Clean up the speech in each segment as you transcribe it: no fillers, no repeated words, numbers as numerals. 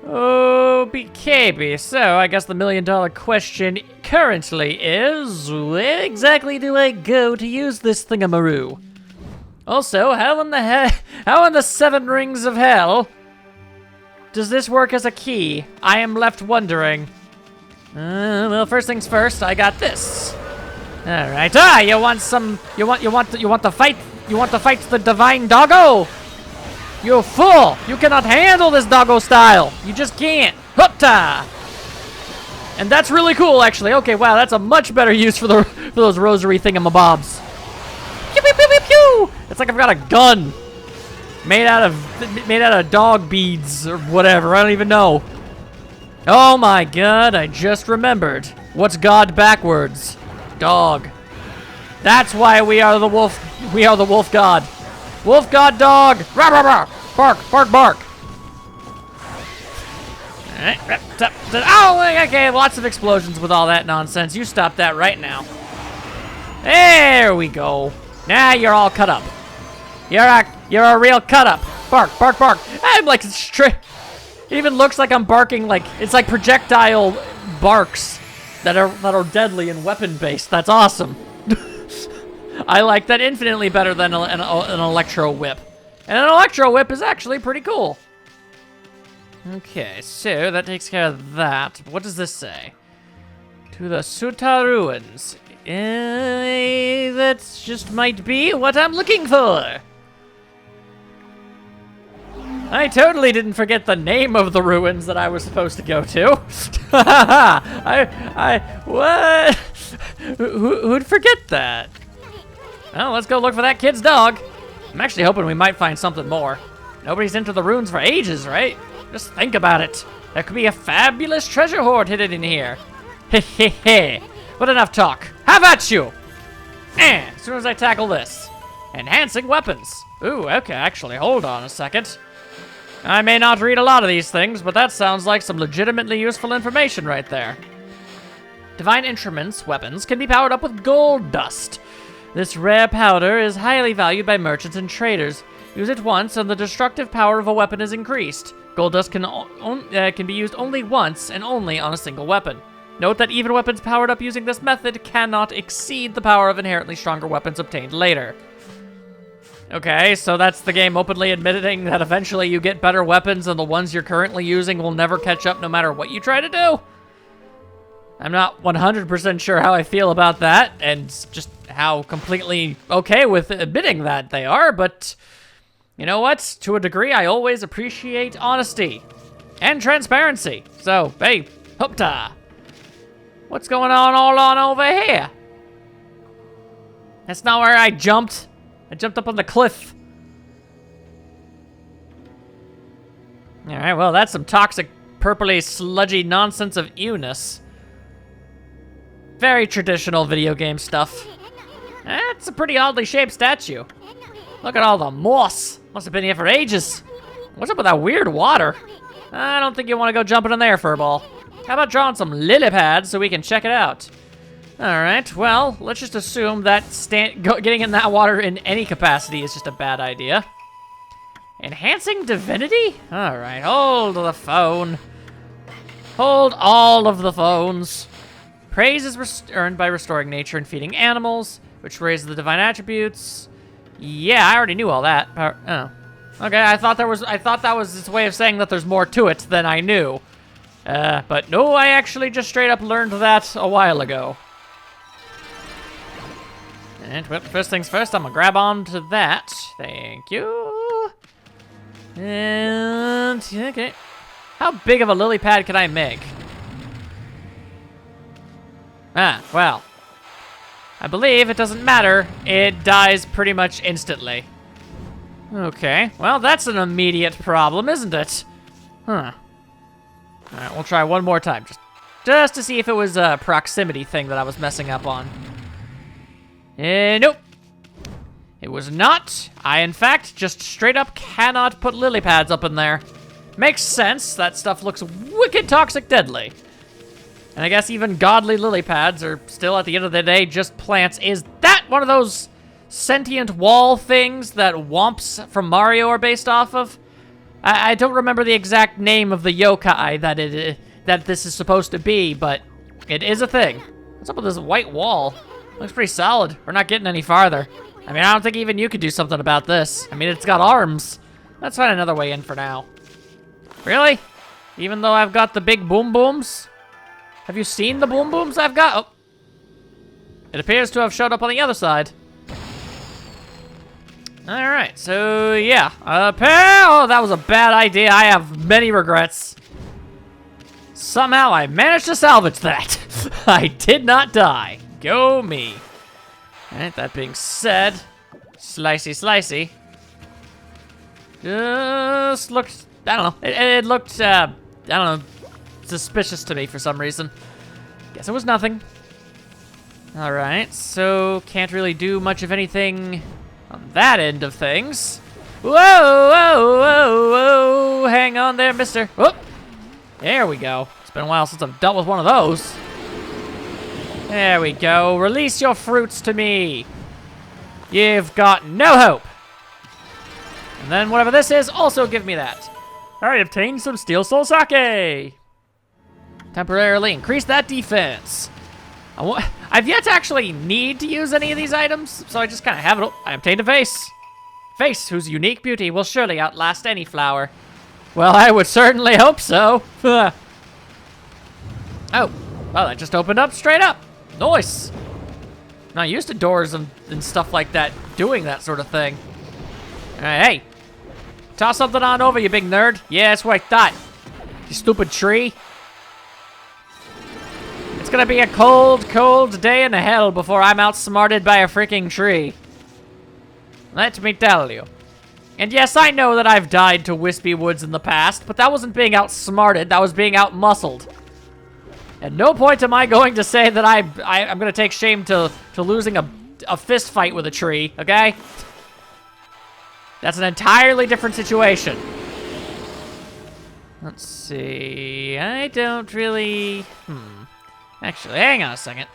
Oh, BKB. So, I guess the $1,000,000 question currently is, where exactly do I go to use this thingamaroo? Also, how in the 7 rings of hell does this work as a key? I am left wondering. Well, first things first, I got this. All right. You want to fight the divine doggo? You fool! You cannot handle this doggo style. You just can't. Hupta! And that's really cool, actually. Okay, wow, that's a much better use for those rosary thingamabobs. Pew pew pew pew pew! It's like I've got a gun made out of dog beads or whatever. I don't even know. Oh my God! I just remembered. What's God backwards? Dog. That's why we are the wolf. We are the wolf god. Wolf god dog. Rah, rah, rah. Bark, bark, bark. Oh, okay. Lots of explosions with all that nonsense. You stop that right now. There we go. Now you're all cut up. You're a real cut up. Bark, bark, bark. I'm like straight. It even looks like I'm barking like it's like projectile barks that are deadly and weapon based. That's awesome. I like that infinitely better than an electro whip. And an electro whip is actually pretty cool. Okay, so that takes care of that. What does this say? To the Suta ruins. That just might be what I'm looking for. I totally didn't forget the name of the ruins that I was supposed to go to. What? Who'd forget that? Well, let's go look for that kid's dog. I'm actually hoping we might find something more. Nobody's entered the ruins for ages, right? Just think about it. There could be a fabulous treasure hoard hidden in here. Hehehe. But enough talk. How about you? As soon as I tackle this. Enhancing weapons. Ooh, okay, actually, hold on a second. I may not read a lot of these things, but that sounds like some legitimately useful information right there. Divine instruments, weapons, can be powered up with gold dust. This rare powder is highly valued by merchants and traders. Use it once, and the destructive power of a weapon is increased. Gold dust can be used only once, and only on a single weapon. Note that even weapons powered up using this method cannot exceed the power of inherently stronger weapons obtained later. Okay, so that's the game openly admitting that eventually you get better weapons and the ones you're currently using will never catch up no matter what you try to do? I'm not 100% sure how I feel about that, and just how completely okay with admitting that they are, but you know what? To a degree, I always appreciate honesty and transparency. So, hey, hoopta. What's going on all on over here? That's not where I jumped. I jumped up on the cliff. All right, well, that's some toxic, purpley, sludgy nonsense of ewness. Very traditional video game stuff. That's a pretty oddly shaped statue. Look at all the moss. Must have been here for ages. What's up with that weird water? I don't think you want to go jumping in there, Furball. How about drawing some lily pads so we can check it out? All right, well, let's just assume that getting in that water in any capacity is just a bad idea. Enhancing divinity? All right, hold the phone. Hold all of the phones. Praise is earned by restoring nature and feeding animals, which raises the divine attributes. Yeah, I already knew all that. Oh, okay. I thought that was its way of saying that there's more to it than I knew. But no, I actually just straight up learned that a while ago. And well, first things first, I'm gonna grab onto that. Thank you. And okay, how big of a lily pad can I make? Ah, well, I believe it doesn't matter. It dies pretty much instantly. Okay, well, that's an immediate problem, isn't it? Huh. All right, we'll try one more time, just to see if it was a proximity thing that I was messing up on. Nope. It was not. I, in fact, just straight up cannot put lily pads up in there. Makes sense. That stuff looks wicked toxic deadly. And I guess even godly lily pads are still, at the end of the day, just plants. Is that one of those sentient wall things that Womps from Mario are based off of? I don't remember the exact name of the yokai that this is supposed to be, but it is a thing. What's up with this white wall? Looks pretty solid. We're not getting any farther. I mean, I don't think even you could do something about this. I mean, it's got arms. Let's find another way in for now. Really? Even though I've got the big boom booms? Have you seen the boom booms I've got? Oh. It appears to have showed up on the other side. Alright, so yeah. Oh, that was a bad idea. I have many regrets. Somehow I managed to salvage that. I did not die. Go me. Alright, that being said, slicey. Just looked, I don't know. It looked, I don't know, suspicious to me for some reason. Guess it was nothing. Alright, so can't really do much of anything on that end of things. Whoa, hang on there, mister. Whoop. There we go. It's been a while since I've dealt with one of those. There we go. Release your fruits to me. You've got no hope. And then whatever this is, also give me that. I obtained some steel soul sake. Temporarily increase that defense. I've yet to actually need to use any of these items, so I just kind of have it. Oh, I obtained a vase. Vase whose unique beauty will surely outlast any flower. Well, I would certainly hope so. Oh, well, that just opened up straight up. Nice. I'm not used to doors and stuff like that doing that sort of thing. All right, hey. Toss something on over, you big nerd. Yeah, that's what I thought. You stupid tree. It's gonna be a cold, cold day in hell before I'm outsmarted by a freaking tree. Let me tell you. And yes, I know that I've died to wispy woods in the past, but that wasn't being outsmarted, that was being outmuscled. At no point am I going to say that I'm gonna take shame to losing a fist fight with a tree, okay? That's an entirely different situation. Let's see, I don't really, Actually, hang on a second.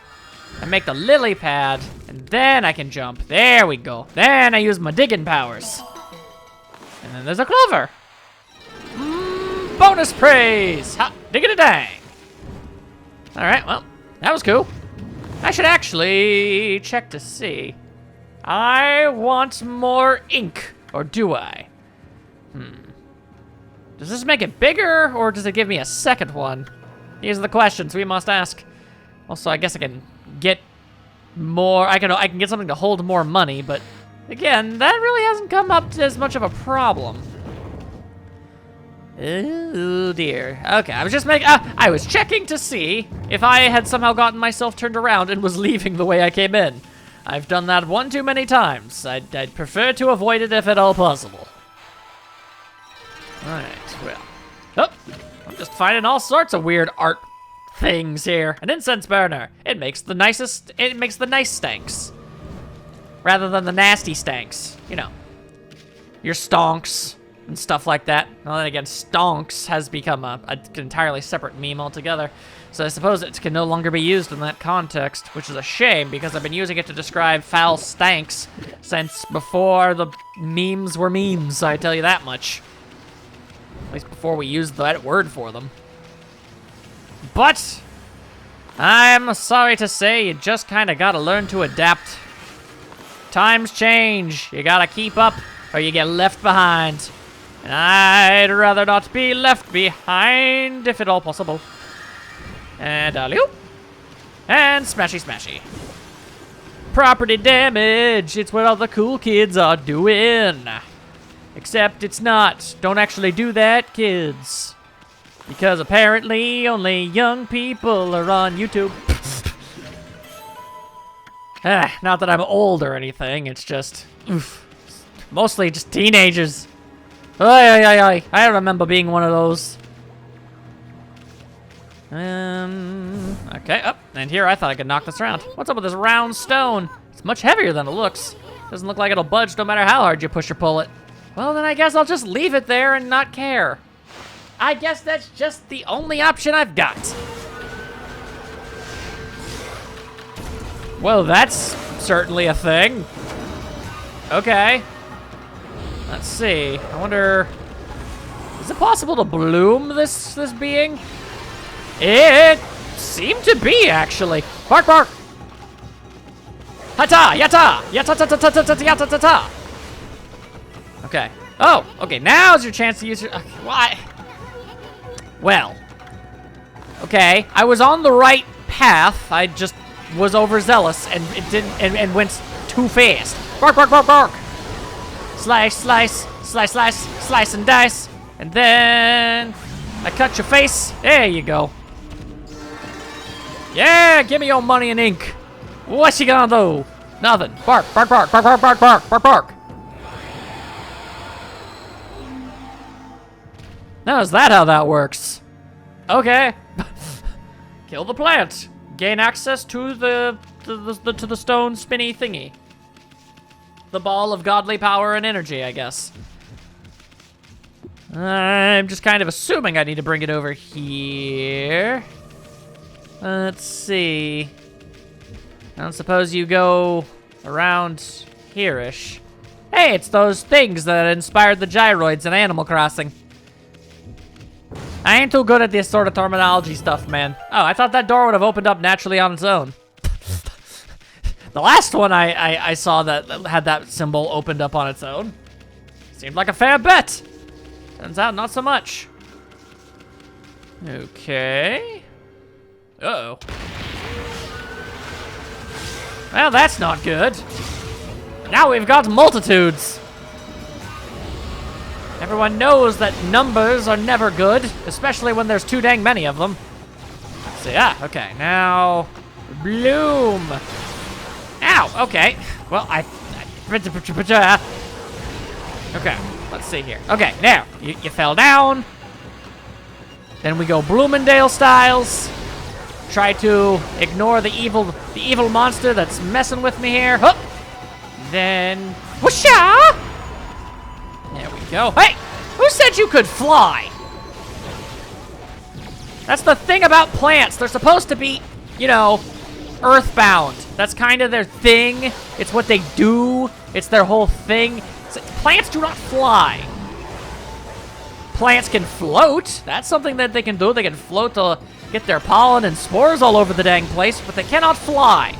I make the lily pad, and then I can jump. There we go. Then I use my digging powers. And then there's a clover. Bonus praise. Ha, diggity-dang. All right, well, that was cool. I should actually check to see. I want more ink, or do I? Does this make it bigger, or does it give me a second one? These are the questions we must ask. Also, I guess I can get more, I can get something to hold more money, but again, that really hasn't come up to as much of a problem. Oh dear. Okay, I was just I was checking to see if I had somehow gotten myself turned around and was leaving the way I came in. I've done that one too many times. I'd prefer to avoid it if at all possible. Alright, well. Oh, I'm just finding all sorts of weird art things here. An incense burner. It makes the nice stanks. Rather than the nasty stanks. You know. Your stonks and stuff like that. Well, then again, stonks has become an entirely separate meme altogether. So I suppose it can no longer be used in that context, which is a shame because I've been using it to describe foul stanks since before the memes were memes, I tell you that much. At least before we used that word for them. But I'm sorry to say you just kind of gotta learn to adapt. Times change. You gotta keep up or you get left behind. And I'd rather not be left behind if at all possible. And alley-oop. And smashy smashy. Property damage. It's what all the cool kids are doing. Except it's not. Don't actually do that, kids. Because apparently only young people are on YouTube. Not that I'm old or anything, it's just, mostly just teenagers. I remember being one of those. Okay, up. And here I thought I could knock this around. What's up with this round stone? It's much heavier than it looks. Doesn't look like it'll budge no matter how hard you push or pull it. Well, then I guess I'll just leave it there and not care. I guess that's just the only option I've got. Well, that's certainly a thing. Okay. Let's see. I wonder Is it possible to bloom this being? It seemed to be, actually. Bark, bark. Hata, yata, yata, ta, ta, ta, ta, ta, yata, ta, ta. Okay. Oh, okay. Now's your chance to use your. Okay, why? Well. Okay, I was on the right path. I just was overzealous and it didn't and went too fast. Bark, bark, bark, bark. Slice, slice, slice, slice, slice and dice, and then I cut your face. There you go. Yeah, give me your money and ink. What you gonna do? Nothing. Bark, bark, bark, bark, bark, bark, bark, bark, bark. Now, is that how that works? Okay. Kill the plant. Gain access to the stone spinny thingy. The ball of godly power and energy, I guess. I'm just kind of assuming I need to bring it over here. Let's see. I don't suppose you go around here-ish. Hey, it's those things that inspired the gyroids in Animal Crossing. I ain't too good at this sort of terminology stuff, man. Oh, I thought that door would have opened up naturally on its own. The last one I saw that had that symbol opened up on its own. Seemed like a fair bet. Turns out not so much. Okay. Uh-oh. Well, that's not good. Now we've got multitudes. Everyone knows that numbers are never good, especially when there's too dang many of them. Let's see, okay, now, bloom. Ow, okay, well, okay, let's see here. Okay, now, you fell down. Then we go Bloomingdale styles. Try to ignore the evil monster that's messing with me here. Hup. Then, whoosha! There we go. Hey, who said you could fly? That's the thing about plants. They're supposed to be, you know, earthbound. That's kind of their thing. It's what they do. It's their whole thing. Plants do not fly. Plants can float. That's something that they can do. They can float to get their pollen and spores all over the dang place, but they cannot fly.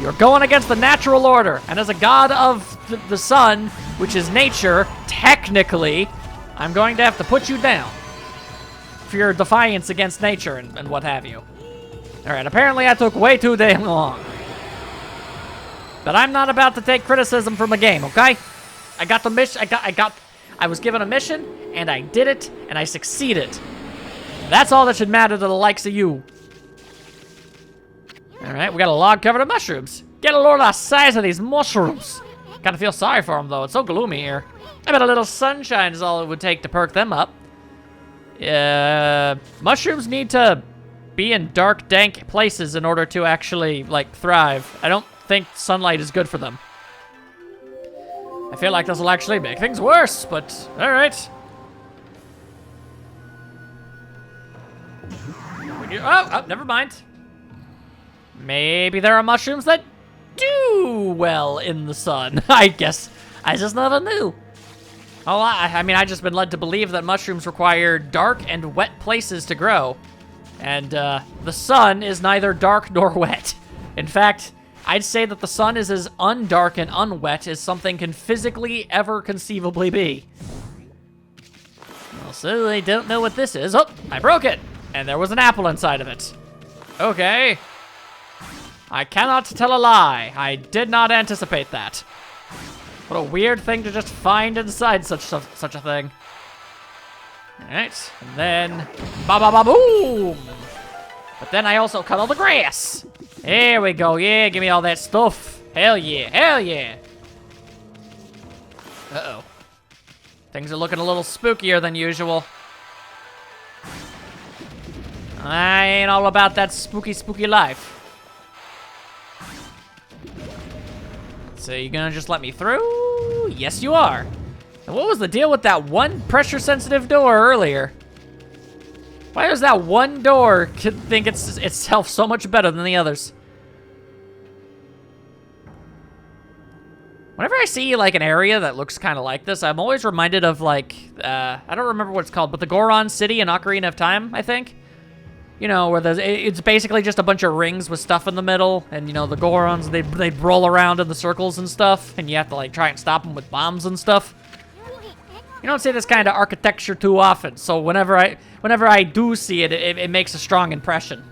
You're going against the natural order, and as a god of the sun, which is nature, technically, I'm going to have to put you down for your defiance against nature and what have you. Alright, apparently I took way too damn long. But I'm not about to take criticism from a game, okay? I got the mission, I was given a mission, and I did it, and I succeeded. That's all that should matter to the likes of you. Alright, we got a log covered in mushrooms. Get a load of the size of these mushrooms. Kinda feel sorry for them, though. It's so gloomy here. I bet a little sunshine is all it would take to perk them up. Mushrooms need to be in dark, dank places in order to actually, like, thrive. I don't think sunlight is good for them. I feel like this will actually make things worse, but alright. Oh, never mind. Maybe there are mushrooms that do well in the sun. I guess I just never knew. Oh, I mean, I've just been led to believe that mushrooms require dark and wet places to grow. And the sun is neither dark nor wet. In fact, I'd say that the sun is as undark and unwet as something can physically ever conceivably be. Well, so I don't know what this is. Oh, I broke it. And there was an apple inside of it. Okay. I cannot tell a lie. I did not anticipate that. What a weird thing to just find inside such a thing. Alright, and then ba-ba-ba-boom! But then I also cut all the grass. There we go, yeah, give me all that stuff. Hell yeah, hell yeah. Uh-oh. Things are looking a little spookier than usual. I ain't all about that spooky, spooky life. So you gonna just let me through? Yes, you are. And what was the deal with that one pressure-sensitive door earlier? Why does that one door think it's itself so much better than the others? Whenever I see, like, an area that looks kind of like this, I'm always reminded of, like, I don't remember what it's called, but the Goron City in Ocarina of Time, I think. You know, where it's basically just a bunch of rings with stuff in the middle, and, you know, the Gorons, they roll around in the circles and stuff, and you have to, like, try and stop them with bombs and stuff. You don't see this kind of architecture too often, so whenever I do see it, it makes a strong impression.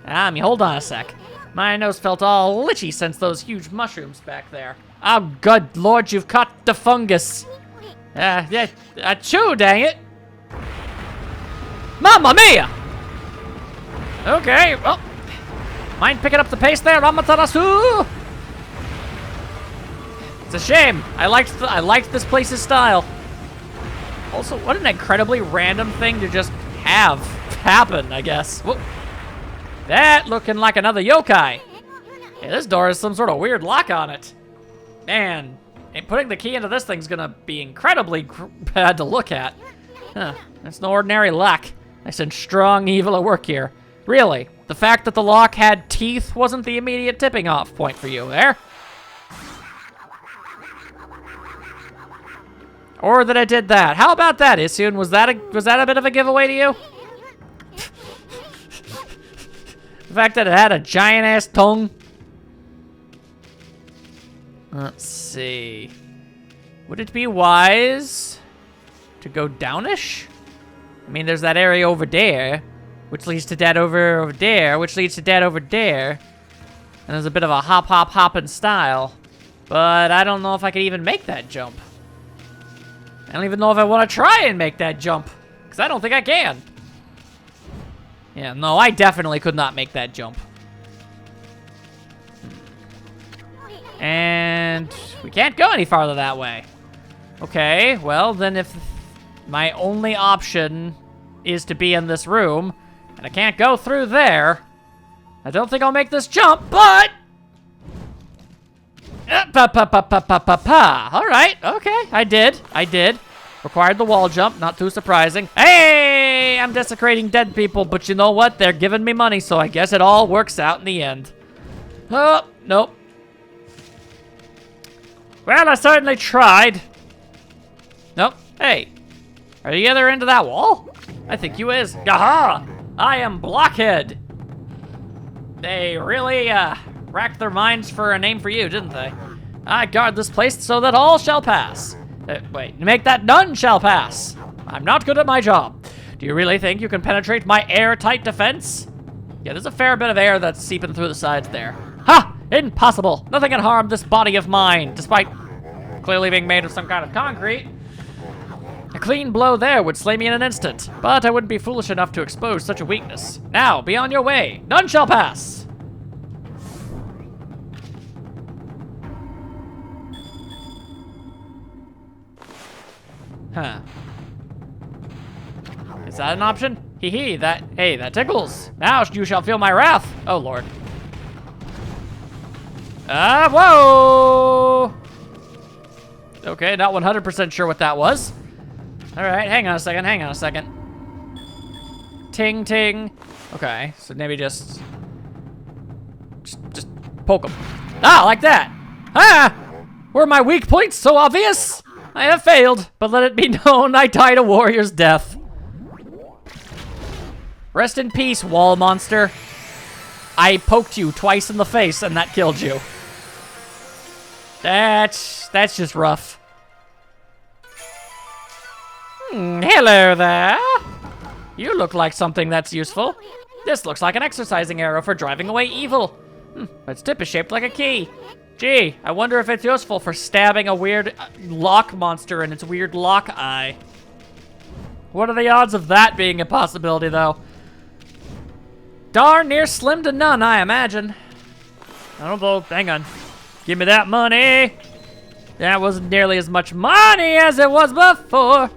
Hold on a sec. My nose felt all itchy since those huge mushrooms back there. Oh, good lord, you've caught the fungus. Yeah, achoo, dang it. Mamma mia! Okay, well, mind picking up the pace there, Amaterasu? It's a shame. I liked this place's style. Also, what an incredibly random thing to just have happen, I guess. Whoa. That looking like another yokai. Yeah, this door has some sort of weird lock on it. Man, putting the key into this thing's gonna be incredibly bad to look at. Huh, that's no ordinary lock. Nice and strong evil at work here. Really, the fact that the lock had teeth wasn't the immediate tipping off point for you there? Or that I did that. How about that, Issun? Was that a bit of a giveaway to you? The fact that it had a giant-ass tongue? Let's see. Would it be wise to go downish? I mean, there's that area over there, which leads to that over there, which leads to that over there. And there's a bit of a hopping style. But I don't know if I could even make that jump. I don't even know if I want to try and make that jump, because I don't think I can. Yeah, no, I definitely could not make that jump. And we can't go any farther that way. Okay, well, then if my only option is to be in this room, and I can't go through there, I don't think I'll make this jump, but... All right, okay, I did. Required the wall jump, not too surprising. Hey, I'm desecrating dead people, but you know what? They're giving me money, so I guess it all works out in the end. Oh, nope. Well, I certainly tried. Nope. Hey, are you either into that wall? I think you is. Aha! I am Blockhead. They really, racked their minds for a name for you, didn't they? I guard this place so that all shall pass. Wait, make that none shall pass. I'm not good at my job. Do you really think you can penetrate my airtight defense? Yeah, there's a fair bit of air that's seeping through the sides there. Ha! Impossible! Nothing can harm this body of mine, despite clearly being made of some kind of concrete. A clean blow there would slay me in an instant, but I wouldn't be foolish enough to expose such a weakness. Now, be on your way. None shall pass. Huh. Is that an option? Hee, that tickles. Now you shall feel my wrath. Oh, Lord. Whoa! Okay, not 100% sure what that was. All right, hang on a second. Ting, ting. Okay, so maybe just poke him. Ah, like that. Ah! Were my weak points so obvious? I have failed, but let it be known I died a warrior's death. Rest in peace, wall monster. I poked you twice in the face and that killed you. That's just rough. Hello there. You look like something that's useful. This looks like an exercising arrow for driving away evil. Its tip is shaped like a key. Gee, I wonder if it's useful for stabbing a weird lock monster in its weird lock eye. What are the odds of that being a possibility, though? Darn near slim to none, I imagine. I don't know, hang on. Give me that money. That wasn't nearly as much money as it was before.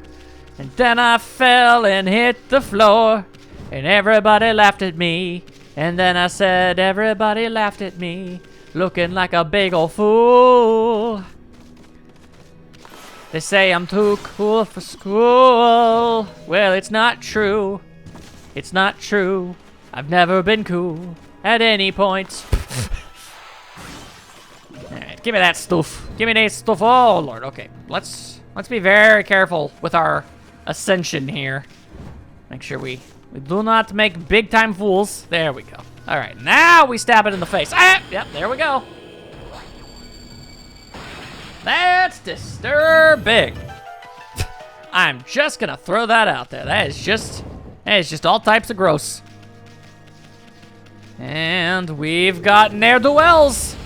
And then I fell and hit the floor. And everybody laughed at me. And then I said, everybody laughed at me. Looking like a big old fool. They say I'm too cool for school. Well, it's not true. It's not true. I've never been cool at any point. Alright. Give me that stuff. Give me that stuff. Oh, Lord. Okay. Let's be very careful with our ascension here. Make sure we do not make big-time fools. There we go. All right. Now we stab it in the face. Ah, yep, there we go. That's disturbing. I'm just gonna throw that out there. That is just all types of gross. And we've got ne'er-do-wells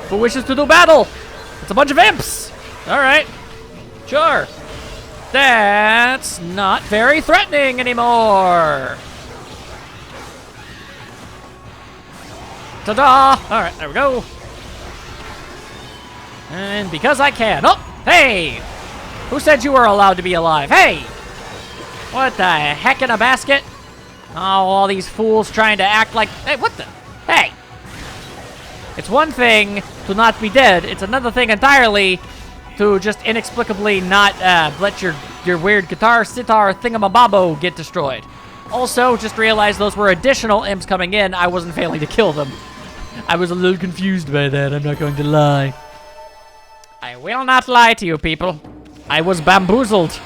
who wishes to do battle. It's a bunch of imps. All right, sure. That's not very threatening anymore. Ta-da! All right, there we go. And because I can. Oh, hey! Who said you were allowed to be alive? Hey! What the heck in a basket? Oh, all these fools trying to act like... Hey, what the... Hey! It's one thing to not be dead. It's another thing entirely to just inexplicably not let your weird guitar, sitar, thingamababo get destroyed. Also, just realized those were additional imps coming in. I wasn't failing to kill them. I was a little confused by that. I'm not going to lie. I will not lie to you, people. I was bamboozled.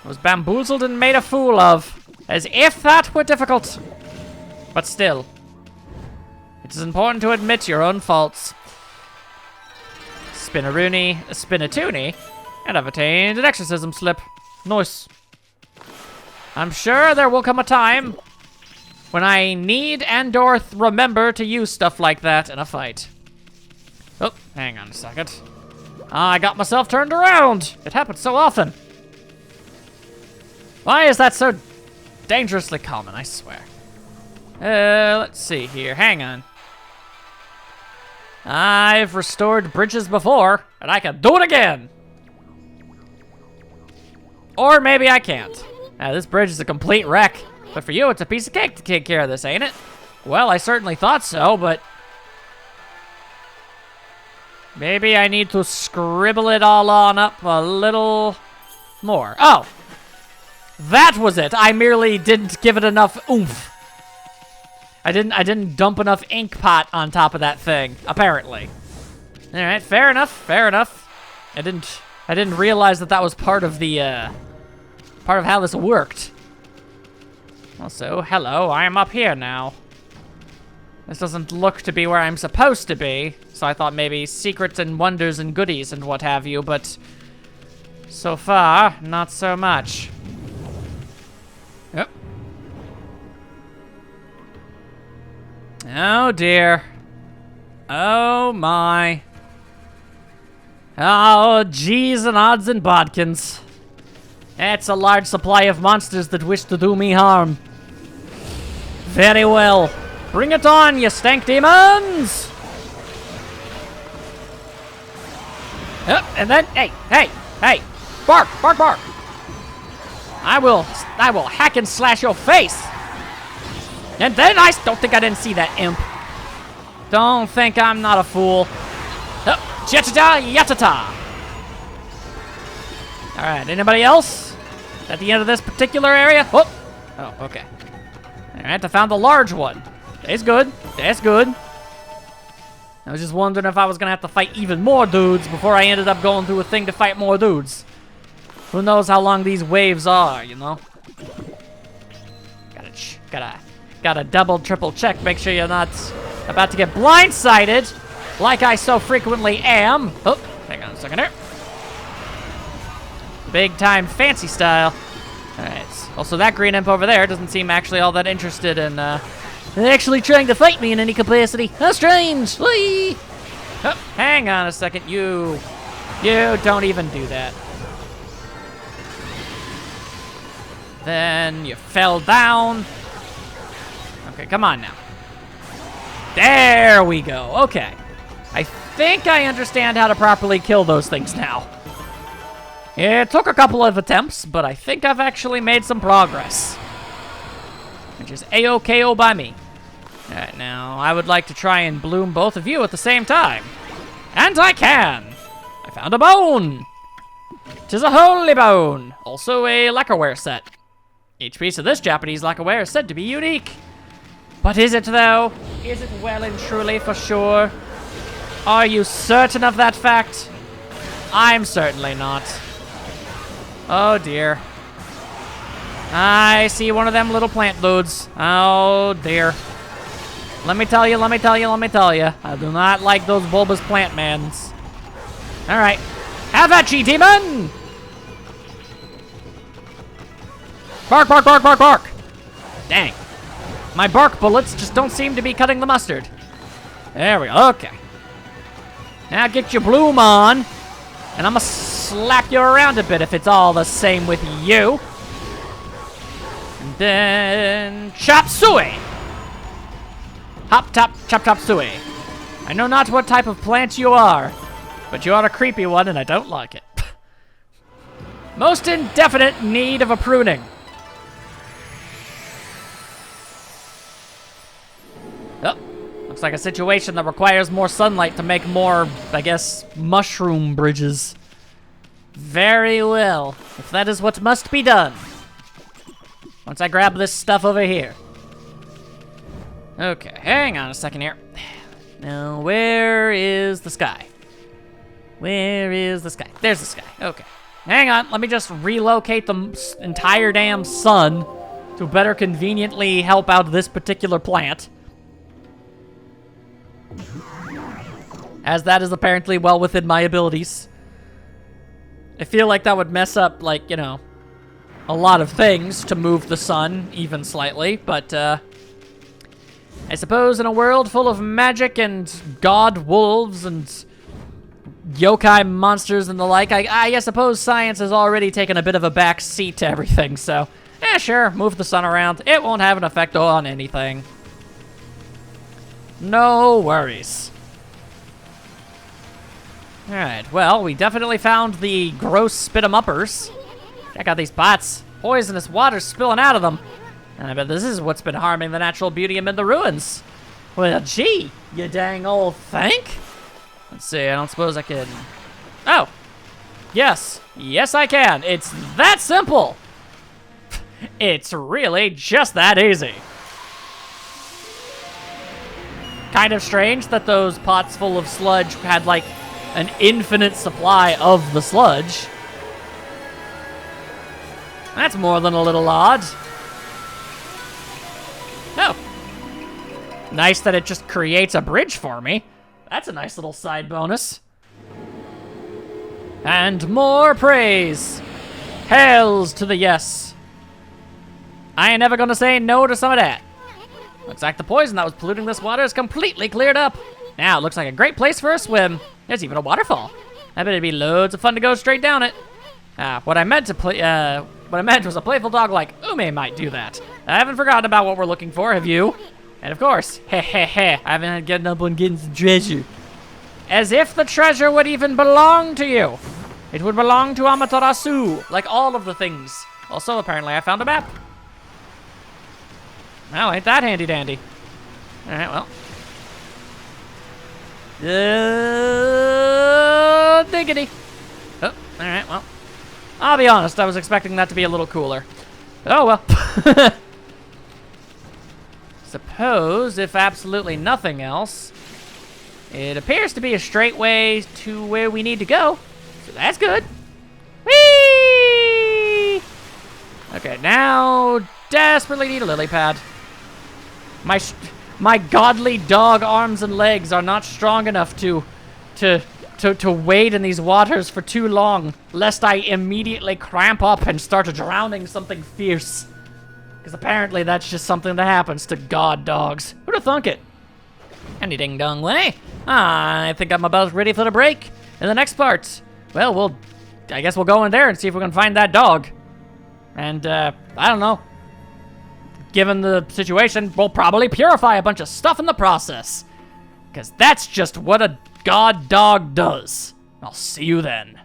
I was bamboozled and made a fool of. As if that were difficult. But still. It is important to admit your own faults. Spin-a-rooney, spin-a-toony, and I've attained an exorcism slip. Nice. I'm sure there will come a time when I need and/or remember to use stuff like that in a fight. Oh, hang on a second. I got myself turned around. It happens so often. Why is that so dangerously common, I swear? Let's see here. Hang on. I've restored bridges before, and I can do it again. Or maybe I can't. This bridge is a complete wreck. But for you, it's a piece of cake to take care of this, ain't it? Well, I certainly thought so, but... maybe I need to scribble it all on up a little more. Oh! That was it. I merely didn't give it enough oomph. I didn't dump enough ink pot on top of that thing, apparently. All right, fair enough, fair enough. I didn't realize that was part of the part of how this worked. Also, hello, I am up here now. This doesn't look to be where I'm supposed to be, so I thought maybe secrets and wonders and goodies and what have you, but so far, not so much. Yep. Oh dear. Oh my. Oh, geez and odds and bodkins. It's a large supply of monsters that wish to do me harm. Very well. Bring it on, you stank demons! Yep, and then, hey! Bark! I will hack and slash your face! And then I don't think I didn't see that imp. Don't think I'm not a fool. Oh, cha-cha-cha, yatata! Alright, anybody else? At the end of this particular area? Oh, okay. Alright, I found the large one. That's good. That's good. I was just wondering if I was gonna have to fight even more dudes before I ended up going through a thing to fight more dudes. Who knows how long these waves are, you know? Gotta double, triple check, make sure you're not about to get blindsided, like I so frequently am. Oh, hang on a second here. Big time fancy style. Alright, also that green imp over there doesn't seem actually all that interested in, actually trying to fight me in any capacity. How strange! Whee! Oh, hang on a second, you don't even do that. Then you fell down. Okay, come on now. There we go, okay. I think I understand how to properly kill those things now. It took a couple of attempts, but I think I've actually made some progress. Which is A-OK-O by me. Alright, now, I would like to try and bloom both of you at the same time. And I can! I found a bone! 'Tis a holy bone! Also a lacquerware set. Each piece of this Japanese lacquerware is said to be unique. But is it, though? Is it well and truly for sure? Are you certain of that fact? I'm certainly not. Oh dear. I see one of them little plant dudes. Oh dear. Let me tell you. I do not like those bulbous plant mans. Alright. Have at ye, demon! Bark, bark, bark, bark, bark! Dang. My bark bullets just don't seem to be cutting the mustard. There we go, okay. Now get your bloom on, and I'm gonna slap you around a bit if it's all the same with you. And then chop suey! Hop, top, chop, chop, suey. I know not what type of plant you are, but you are a creepy one, and I don't like it. Most in definite need of a pruning. Oh, looks like a situation that requires more sunlight to make more, I guess, mushroom bridges. Very well, if that is what must be done. Once I grab this stuff over here. Okay, hang on a second here. Now, where is the sky? Where is the sky? There's the sky. Okay. Hang on. Let me just relocate the entire damn sun to better conveniently help out this particular plant. As that is apparently well within my abilities. I feel like that would mess up, like, you know, a lot of things to move the sun even slightly, but, I suppose in a world full of magic and god wolves and yokai monsters and the like, I suppose science has already taken a bit of a back seat to everything, so, sure, move the sun around. It won't have an effect on anything. No worries. Alright, well, we definitely found the gross spit-em-uppers. Check out these pots. Poisonous water spilling out of them. And I bet this is what's been harming the natural beauty amid the ruins. Well, gee, you dang old think. Let's see, I don't suppose I can... Oh, yes. Yes, I can. It's that simple. It's really just that easy. Kind of strange that those pots full of sludge had, like, an infinite supply of the sludge. That's more than a little odd. Oh. Nice that it just creates a bridge for me. That's a nice little side bonus. And more praise. Hails to the yes. I ain't never gonna say no to some of that. Looks like the poison that was polluting this water is completely cleared up. Now it looks like a great place for a swim. There's even a waterfall. I bet it'd be loads of fun to go straight down it. What I meant was a playful dog like Ume might do that. I haven't forgotten about what we're looking for, have you? And of course, I haven't had getting up on getting some treasure. As if the treasure would even belong to you. It would belong to Amaterasu, like all of the things. Also, apparently I found a map. Well, ain't that handy dandy. Alright, well. Diggity. Oh, alright, well. I'll be honest, I was expecting that to be a little cooler. Oh, well. Suppose, if absolutely nothing else, it appears to be a straight way to where we need to go. So that's good. Whee! Okay, now desperately need a lily pad. My godly dog arms and legs are not strong enough to wade in these waters for too long, lest I immediately cramp up and start drowning something fierce. Because apparently that's just something that happens to god dogs. Who'd have thunk it? Any ding dong way. I think I'm about ready for the break. In the next part, well, I guess we'll go in there and see if we can find that dog. And, I don't know. Given the situation, we'll probably purify a bunch of stuff in the process. Because that's just what a god dog does. I'll see you then.